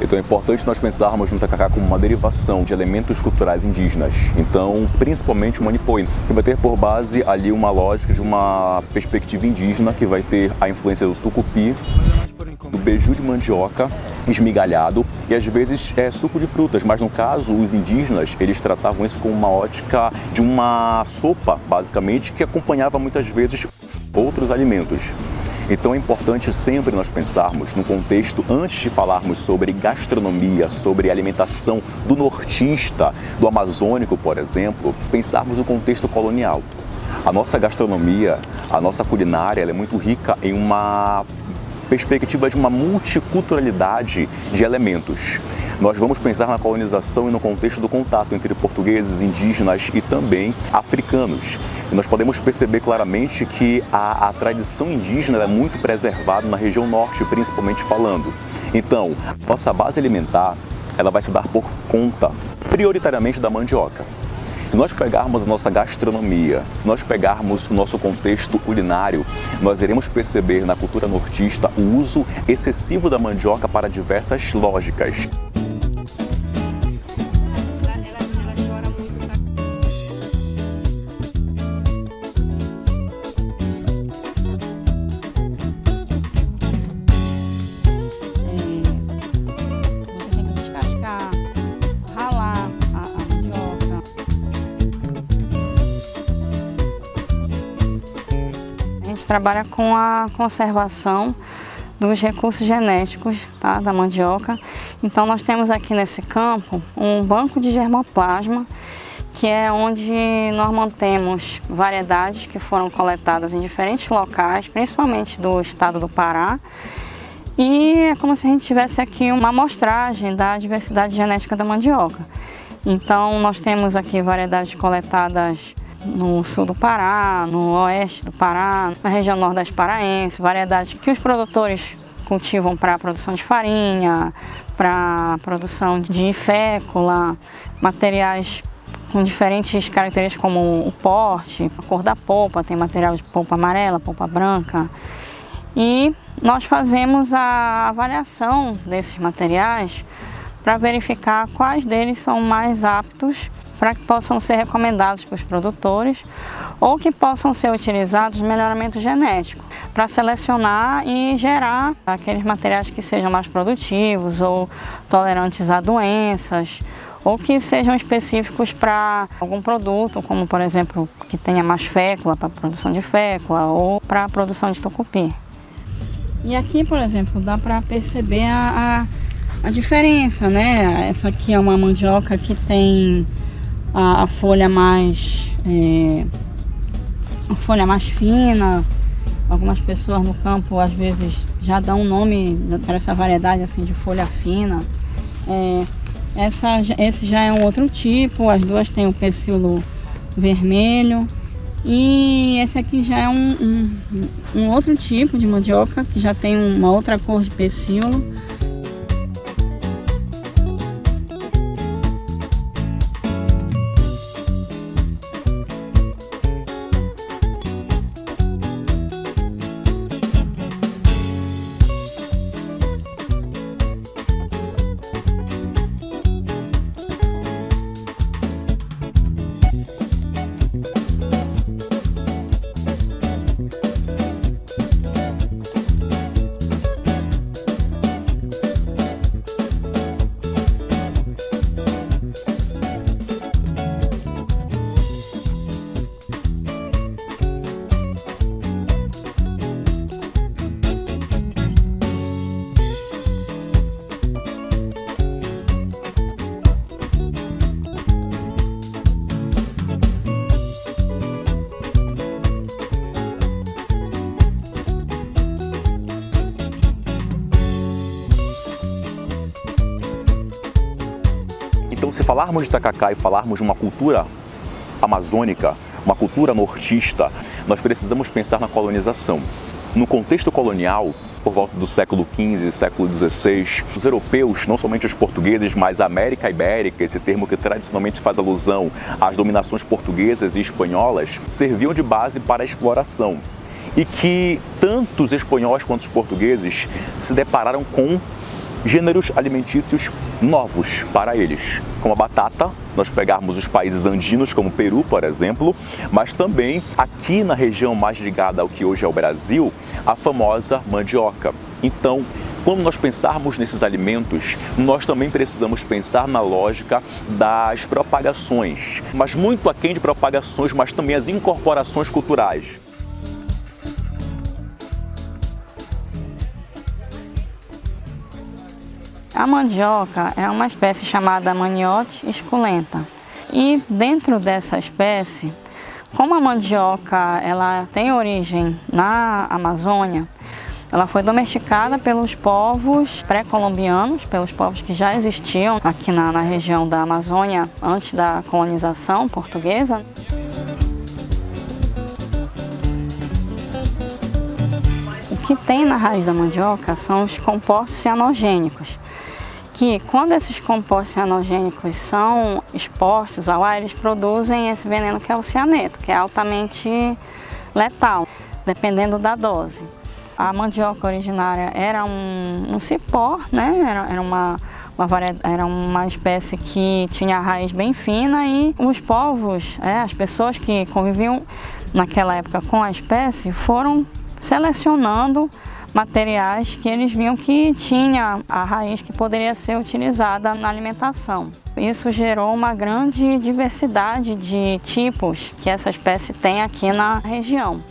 Então é importante nós pensarmos no tacacá como uma derivação de elementos culturais indígenas. Então, principalmente o manipoí, que vai ter por base ali uma lógica de uma perspectiva indígena, que vai ter a influência do tucupi, do beiju de mandioca esmigalhado e às vezes suco de frutas, mas no caso os indígenas eles tratavam isso como uma ótica de uma sopa, basicamente, que acompanhava muitas vezes outros alimentos. Então é importante sempre nós pensarmos no contexto, antes de falarmos sobre gastronomia, sobre alimentação do nortista, do amazônico, por exemplo, pensarmos no contexto colonial. A nossa gastronomia, a nossa culinária, ela é muito rica em uma perspectiva de uma multiculturalidade de elementos. Nós vamos pensar na colonização e no contexto do contato entre portugueses, indígenas e também africanos. E nós podemos perceber claramente que a tradição indígena é muito preservada na região norte, principalmente falando. Então, nossa base alimentar ela vai se dar por conta, prioritariamente, da mandioca. Se nós pegarmos a nossa gastronomia, se nós pegarmos o nosso contexto culinário, nós iremos perceber na cultura nortista o uso excessivo da mandioca para diversas lógicas. Trabalha com a conservação dos recursos genéticos, tá, da mandioca. Então nós temos aqui nesse campo um banco de germoplasma, que é onde nós mantemos variedades que foram coletadas em diferentes locais, principalmente do estado do Pará. E é como se a gente tivesse aqui uma amostragem da diversidade genética da mandioca. Então nós temos aqui variedades coletadas no sul do Pará, no oeste do Pará, na região nordeste paraense, variedades que os produtores cultivam para a produção de farinha, para a produção de fécula, materiais com diferentes características como o porte, a cor da polpa, tem material de polpa amarela, polpa branca. E nós fazemos a avaliação desses materiais para verificar quais deles são mais aptos para que possam ser recomendados para os produtores ou que possam ser utilizados no melhoramento genético, para selecionar e gerar aqueles materiais que sejam mais produtivos ou tolerantes a doenças, ou que sejam específicos para algum produto, como por exemplo, que tenha mais fécula, para a produção de fécula ou para a produção de tucupi. E aqui, por exemplo, dá para perceber a diferença, né? Essa aqui é uma mandioca que tem a folha mais fina. Algumas pessoas no campo às vezes já dão um nome para essa variedade assim de folha fina. Esse já é um outro tipo, as duas têm o pecíolo vermelho. E esse aqui já é um outro tipo de mandioca, que já tem uma outra cor de pecíolo. Então, se falarmos de tacacá e falarmos de uma cultura amazônica, uma cultura nortista, nós precisamos pensar na colonização. No contexto colonial, por volta do século XV, século XVI, os europeus, não somente os portugueses, mas a América Ibérica, esse termo que tradicionalmente faz alusão às dominações portuguesas e espanholas, serviam de base para a exploração. E que tanto os espanhóis quanto os portugueses se depararam com gêneros alimentícios novos para eles, como a batata, se nós pegarmos os países andinos, como o Peru, por exemplo, mas também aqui na região mais ligada ao que hoje é o Brasil, a famosa mandioca. Então, quando nós pensarmos nesses alimentos, nós também precisamos pensar na lógica das propagações, mas muito aquém de propagações, mas também as incorporações culturais. A mandioca é uma espécie chamada Maniote esculenta. E dentro dessa espécie, como a mandioca ela tem origem na Amazônia, ela foi domesticada pelos povos pré-colombianos, pelos povos que já existiam aqui na região da Amazônia antes da colonização portuguesa. O que tem na raiz da mandioca são os compostos cianogênicos, que quando esses compostos cianogênicos são expostos ao ar, eles produzem esse veneno que é o cianeto, que é altamente letal, dependendo da dose. A mandioca originária era um cipó, né? Era uma espécie que tinha a raiz bem fina e os povos, as pessoas que conviviam naquela época com a espécie foram selecionando materiais que eles viam que tinha a raiz que poderia ser utilizada na alimentação. Isso gerou uma grande diversidade de tipos que essa espécie tem aqui na região.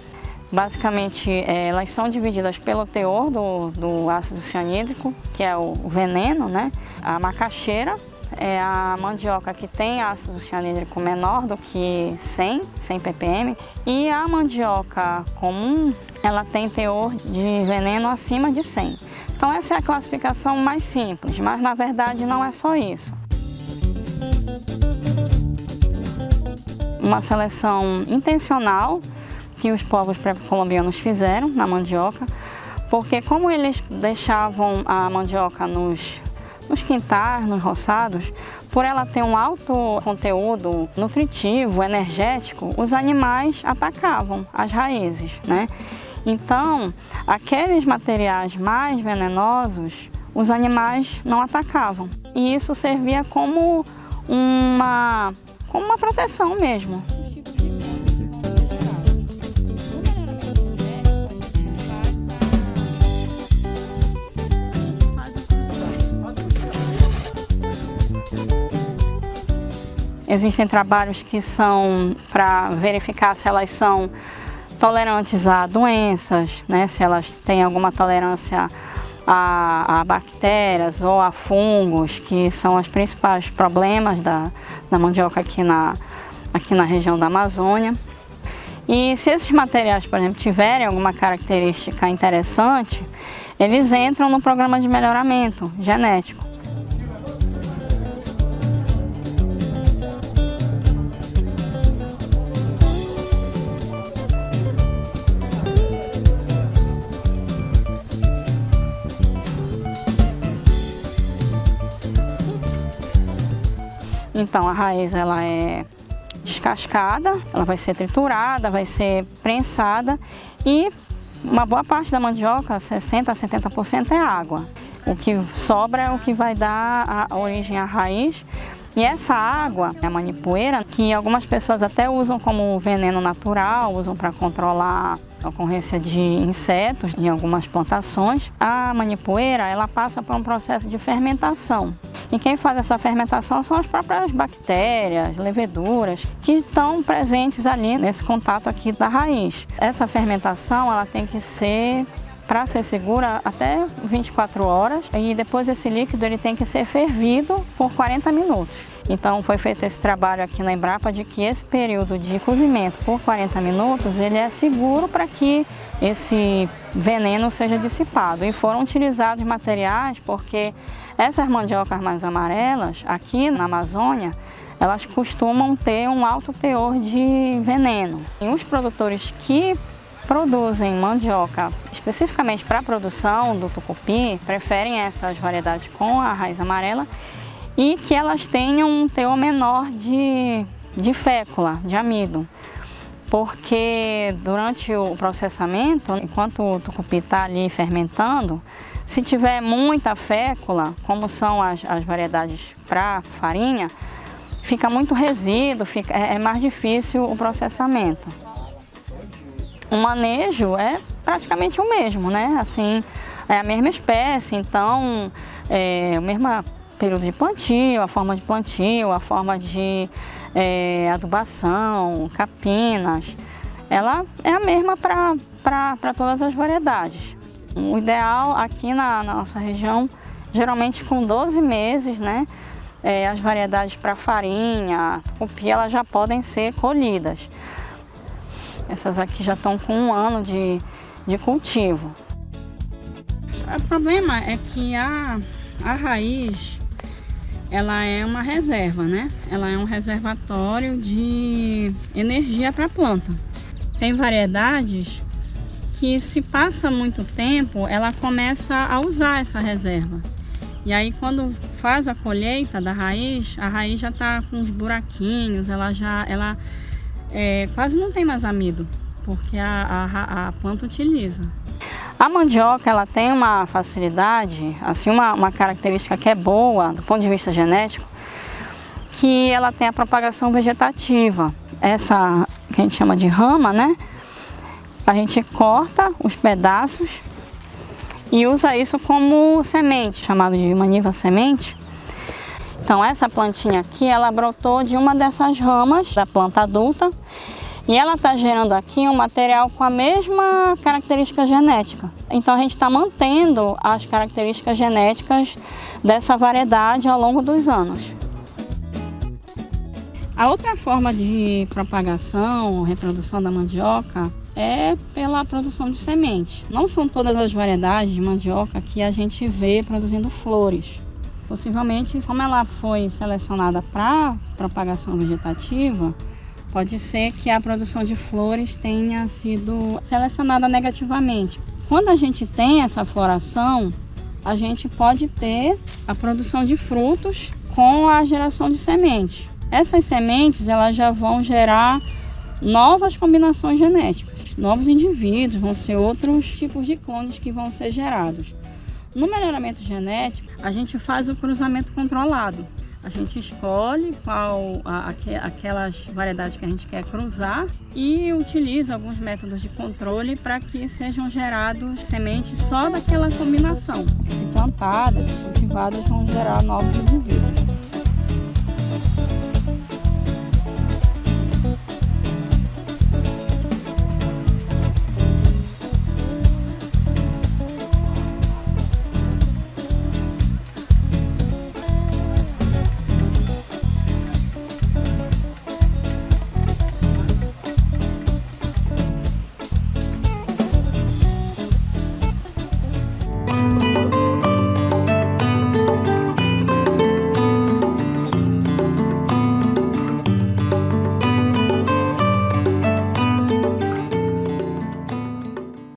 Basicamente, elas são divididas pelo teor do ácido cianídrico, que é o veneno, né? A macaxeira é a mandioca que tem ácido cianídrico menor do que 100 ppm. E a mandioca comum, ela tem teor de veneno acima de 100. Então essa é a classificação mais simples, mas na verdade não é só isso. Uma seleção intencional que os povos pré-colombianos fizeram na mandioca, porque como eles deixavam a mandioca nos quintais, nos roçados, por ela ter um alto conteúdo nutritivo, energético, os animais atacavam as raízes, né? Então, aqueles materiais mais venenosos, os animais não atacavam. E isso servia como uma proteção mesmo. Existem trabalhos que são para verificar se elas são tolerantes a doenças, né? Se elas têm alguma tolerância a bactérias ou a fungos, que são os principais problemas da mandioca aqui na região da Amazônia. E se esses materiais, por exemplo, tiverem alguma característica interessante, eles entram no programa de melhoramento genético. Então a raiz ela é descascada, ela vai ser triturada, vai ser prensada e uma boa parte da mandioca, 60% a 70% é água. O que sobra é o que vai dar a origem à raiz. E essa água, a manipoeira, que algumas pessoas até usam como veneno natural, usam para controlar a ocorrência de insetos em algumas plantações. A manipoeira, ela passa por um processo de fermentação. E quem faz essa fermentação são as próprias bactérias, leveduras, que estão presentes ali nesse contato aqui da raiz. Essa fermentação, ela tem que ser, para ser segura, até 24 horas. E depois esse líquido ele tem que ser fervido por 40 minutos. Então foi feito esse trabalho aqui na Embrapa de que esse período de cozimento por 40 minutos ele é seguro para que esse veneno seja dissipado. E foram utilizados materiais porque essas mandiocas mais amarelas aqui na Amazônia, elas costumam ter um alto teor de veneno. E os produtores que produzem mandioca especificamente para a produção do tucupi preferem essas variedades com a raiz amarela e que elas tenham um teor menor de fécula, de amido. Porque durante o processamento, enquanto o tucupi está ali fermentando, Se tiver muita fécula, como são as variedades para farinha, fica muito resíduo, é mais difícil o processamento. O manejo é praticamente o mesmo, né? Assim, é a mesma espécie, então o mesmo período de plantio, a forma de adubação, capinas, ela é a mesma para todas as variedades. O ideal aqui na nossa região, geralmente com 12 meses, né? As variedades para farinha, tucupi, elas já podem ser colhidas. Essas aqui já estão com 1 ano de cultivo. O problema é que a raiz, ela é uma reserva, né? Ela é um reservatório de energia para a planta. Tem variedades que, se passa muito tempo, ela começa a usar essa reserva. E aí, quando faz a colheita da raiz, a raiz já está com uns buraquinhos, ela quase não tem mais amido, porque a planta utiliza. A mandioca, ela tem uma facilidade, assim, uma característica que é boa do ponto de vista genético, que ela tem a propagação vegetativa. Essa que a gente chama de rama, né? A gente corta os pedaços e usa isso como semente, chamado de maniva semente. Então essa plantinha aqui, ela brotou de uma dessas ramas da planta adulta e ela está gerando aqui um material com a mesma característica genética. Então a gente está mantendo as características genéticas dessa variedade ao longo dos anos. A outra forma de propagação, reprodução da mandioca é pela produção de semente. Não são todas as variedades de mandioca que a gente vê produzindo flores. Possivelmente, como ela foi selecionada para propagação vegetativa, pode ser que a produção de flores tenha sido selecionada negativamente. Quando a gente tem essa floração, a gente pode ter a produção de frutos com a geração de sementes. Essas sementes, elas já vão gerar novas combinações genéticas, novos indivíduos, vão ser outros tipos de clones que vão ser gerados. No melhoramento genético, a gente faz o cruzamento controlado. A gente escolhe aquelas variedades que a gente quer cruzar e utiliza alguns métodos de controle para que sejam gerados sementes só daquela combinação. E plantadas, cultivadas, vão gerar novos indivíduos.